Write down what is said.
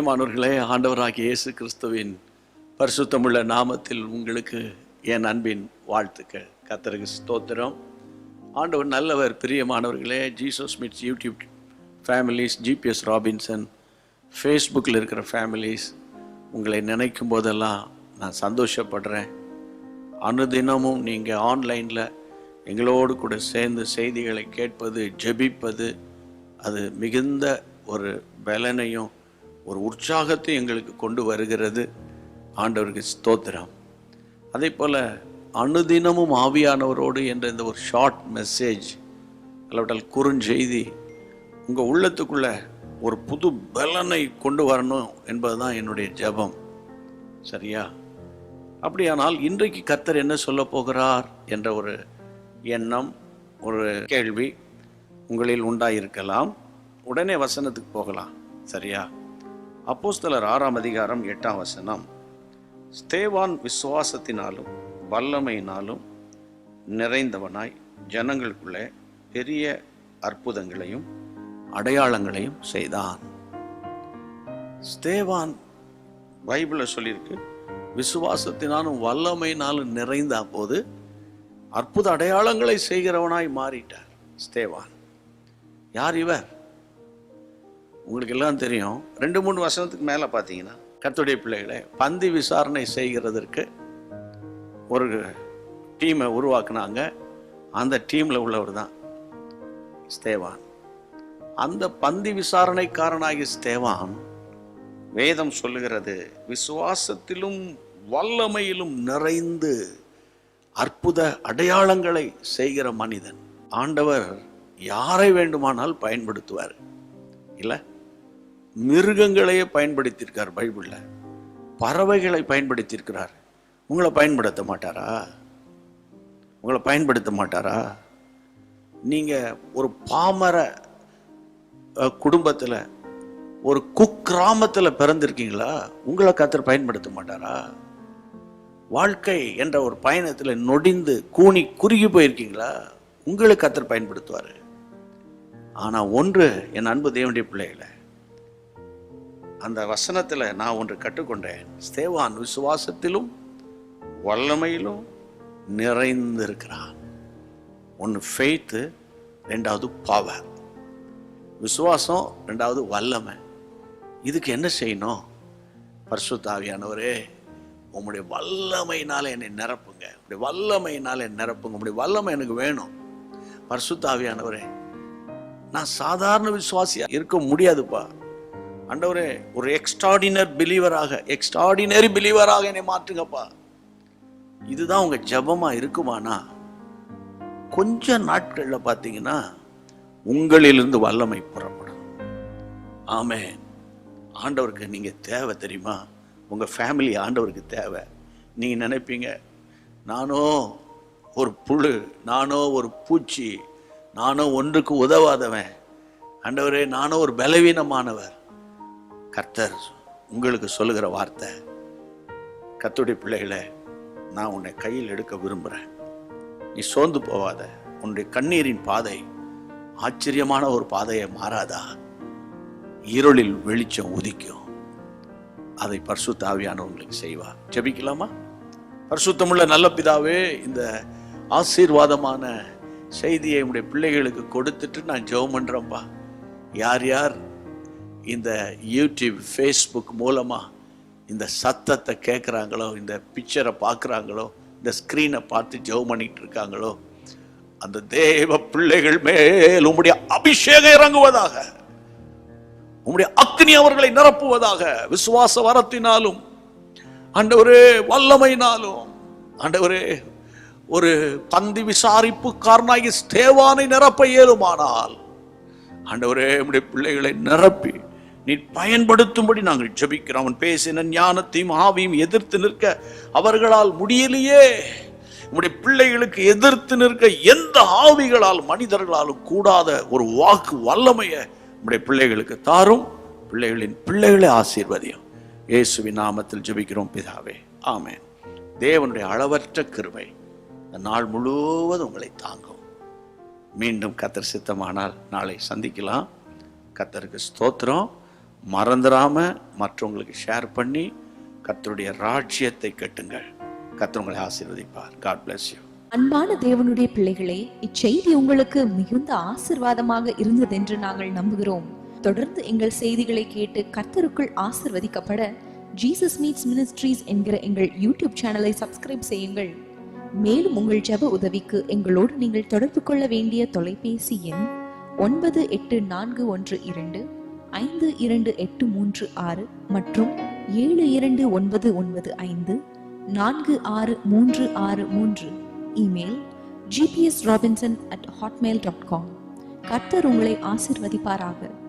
பிரியமானவர்களே, ஆண்டவராகிய இயேசு கிறிஸ்துவின் பரிசுத்தமுள்ள நாமத்தில் உங்களுக்கு என் அன்பின் வாழ்த்துக்கள். கர்த்தருக்கு ஸ்தோத்திரம். ஆண்டவர் நல்லவர். பிரியமானவர்களே, Jesus meets YouTube families, GPS Robinson ஃபேஸ்புக்கில் இருக்கிற ஃபேமிலிஸ், உங்களை நினைக்கும் போதெல்லாம் நான் சந்தோஷப்படுறேன். அனுதினமும் நீங்கள் ஆன்லைனில் எங்களோடு கூட சேர்ந்து செய்திகளை கேட்பது, ஜெபிப்பது, அது மிகுந்த ஒரு பலனையும் ஒரு உற்சாகத்தையும் எங்களுக்கு கொண்டு வருகிறது. ஆண்டவருக்கு ஸ்தோத்திரம். அதே போல் அனுதினமும் ஆவியானவரோடு என்ற இந்த ஒரு ஷார்ட் மெசேஜ் அல்லவற்றால் குறுஞ்செய்தி உங்கள் உள்ளத்துக்குள்ள ஒரு புது பலனை கொண்டு வரணும் என்பது தான் என்னுடைய ஜெபம். சரியா? அப்படியானால் இன்றைக்கு கர்த்தர் என்ன சொல்ல போகிறார் என்ற ஒரு எண்ணம், ஒரு கேள்வி உங்களில் உண்டாயிருக்கலாம். உடனே வசனத்துக்கு போகலாம். சரியா? அப்போஸ்தலர் 6ஆம் அதிகாரம் 8ஆம் வசனம். ஸ்தேவான் விசுவாசத்தினாலும் வல்லமையினாலும் நிறைந்தவனாய் ஜனங்களுக்குள்ளே பெரிய அற்புதங்களையும் அடையாளங்களையும் செய்தான். ஸ்தேவான் பைபிளில் சொல்லியிருக்கு, விசுவாசத்தினாலும் வல்லமையினாலும் நிறைந்த போது அற்புத அடையாளங்களை செய்கிறவனாய் மாறிட்டார் ஸ்தேவான். யார் இவர்? உங்களுக்கு எல்லாம் தெரியும். 2-3 வருஷத்துக்கு மேலே பார்த்தீங்கன்னா கர்த்தருடைய பிள்ளைகளை பந்தி விசாரணை செய்கிறதற்கு ஒரு டீமை உருவாக்குனாங்க. அந்த டீமில் உள்ளவர் தான் ஸ்தேவான். அந்த பந்தி விசாரணைக்காரனாகிய ஸ்தேவான், வேதம் சொல்லுகிறது, விசுவாசத்திலும் வல்லமையிலும் நிறைந்து அற்புத அடையாளங்களை செய்கிற மனிதன். ஆண்டவர் யாரை வேண்டுமானால் பயன்படுத்துவார். இல்லை, மிருகங்களையே பயன்படுத்தியிருக்கார். பைபிளில் பறவைகளை பயன்படுத்தியிருக்கிறார். உங்களை பயன்படுத்த மாட்டாரா? உங்களை பயன்படுத்த மாட்டாரா? நீங்கள் ஒரு பாமர குடும்பத்தில், ஒரு குக்கிராமத்தில் பிறந்திருக்கீங்களா? உங்களை கர்த்தர் பயன்படுத்த மாட்டாரா? வாழ்க்கை என்ற ஒரு பயணத்தில் நொடிந்து கூனி குறுகி போயிருக்கீங்களா? உங்களுக்கு கர்த்தர் பயன்படுத்துவார். ஆனால் ஒன்று, என் அன்பு தேவனுடைய பிள்ளைகளை, அந்த வசனத்தில் நான் ஒன்று கற்றுக்கொண்டேன். ஸ்தேவான் விசுவாசத்திலும் வல்லமையிலும் நிறைந்திருக்கிறான். ஒன்று ஃபெய்த்து, 2வது பவர். விசுவாசம், 2வது வல்லமை. இதுக்கு என்ன செய்யணும்? பரிசுத்த ஆவியானவரே, உம்முடைய வல்லமையினால என்னை நிரப்புங்க, உங்களுடைய வல்லமையினால என்னை நிரப்புங்க, உங்களுடைய வல்லமை எனக்கு வேணும். பரிசுத்த ஆவியானவரே, நான் சாதாரண விசுவாசியா இருக்க முடியாதுப்பா. ஆண்டவரே, ஒரு எக்ஸ்ட்ராடினரி பிலீவராக என்னை மாற்றுங்கப்பா. இதுதான் உங்க ஜெபமா இருக்குமானா, கொஞ்ச நாட்கள்ல பார்த்தீங்கன்னா உங்களிலிருந்து வல்லமை புறப்படும். ஆமென். ஆண்டவருக்கு நீங்க தேவை தெரியுமா? உங்க ஃபேமிலி ஆண்டவருக்கு தேவை. நீங்க நினைப்பீங்க, நானோ ஒரு புழு, நானோ ஒரு பூச்சி, நானோ ஒன்றுக்கு உதவாதவன், ஆண்டவரே நானோ ஒரு பலவீனமானவர். கர்த்தர் உங்களுக்கு சொல்லுகிற வார்த்தை, கர்த்தருடைய பிள்ளைகளை, நான் உன்னை கையில் எடுக்க விரும்புகிறேன். நீ சோர்ந்து போவாத. உன்னுடைய கண்ணீரின் பாதை ஆச்சரியமான ஒரு பாதையை மாறாதா? இருளில் வெளிச்சம் உதிக்கும். அதை பரிசுத்த ஆவியானவர்களுக்கு செய்வார். ஜெபிக்கலாமா? பரிசுத்தமுள்ள நல்ல பிதாவே, இந்த ஆசீர்வாதமான செய்தியை உடைய பிள்ளைகளுக்கு கொடுத்துட்டு நான் ஜெபம் பண்றேன்ப்பா. யார் யார் இந்த யூடியூப், ஃபேஸ்புக் மூலமா இந்த சத்தத்தை கேட்குறாங்களோ, இந்த பிக்சரை பார்க்குறாங்களோ, இந்த ஸ்க்ரீனை பார்த்து ஜெபம் பண்ணிட்டு இருக்காங்களோ, அந்த தேவ பிள்ளைகள் மேல் உம்முடைய அபிஷேகம் இறங்குவதாக, உம்முடைய அக்னி அவர்களை நிரப்புவதாக. விசுவாச வரத்தினாலும் ஆண்டவரே, வல்லமையினாலும் ஆண்டவரே, ஒரு பந்தி விசாரிப்புக்காரனாகி ஸ்தேவானை நிரப்ப இயலுமானால் ஆண்டவரே, உம்முடைய பிள்ளைகளை நிரப்பி நீ பயன்படுத்தும்படி நாங்கள் ஜெபிக்கிறோம். அவன் பேசின ஞானத்தையும் ஆவியும் எதிர்த்து நிற்க அவர்களால் முடியலையே. உம்முடைய பிள்ளைகளுக்கு எதிர்த்து நிற்க எந்த ஆவிகளால், மனிதர்களாலும் கூடாத ஒரு வாக்கு வல்லமையை உம்முடைய பிள்ளைகளுக்கு தாரும். பிள்ளைகளின் பிள்ளைகளை ஆசீர்வதியும். இயேசுவின் நாமத்தில் ஜெபிக்கிறோம் பிதாவே, ஆமென். தேவனுடைய அளவற்ற கிருபை நாள் முழுவதும் உங்களை தாங்கும். மீண்டும் கர்த்தர் சித்தமானால் நாளை சந்திக்கலாம். கர்த்தருக்கு ஸ்தோத்திரம். மறந்துடாம மற்றவங்களுக்கு ஷேர் பண்ணி கர்த்தருடைய ராஜ்யத்தை கட்டுங்கள். கர்த்தர் உங்களை ஆசீர்வதிப்பார். God bless you. அன்பான தேவனுடைய பிள்ளைகளே, இச்செய்தி உங்களுக்கு மிகுந்த ஆசீர்வாதமாக இருந்ததென்று நாங்கள் நம்புகிறோம். தொடர்ந்து எங்கள் செய்திகளை கேட்டு கர்த்தருக்குள் ஆசீர்வதிக்கப்பட ஜீசஸ் மீட்ஸ் மினிஸ்ட்ரீஸ் என்கிற எங்கள் யூடியூப் சேனலை சப்ஸ்கிரைப் செய்யுங்கள். மேலும் உங்கள் ஜெப உதவிக்கு எங்களோடு நீங்கள் தொடர்பு கொள்ள வேண்டிய தொலைபேசி எண் 9841252836 மற்றும் 7299546363. Email gpsrobinson@hotmail.com. கர்த்தர் உங்களை ஆசீர்வதிப்பாராக.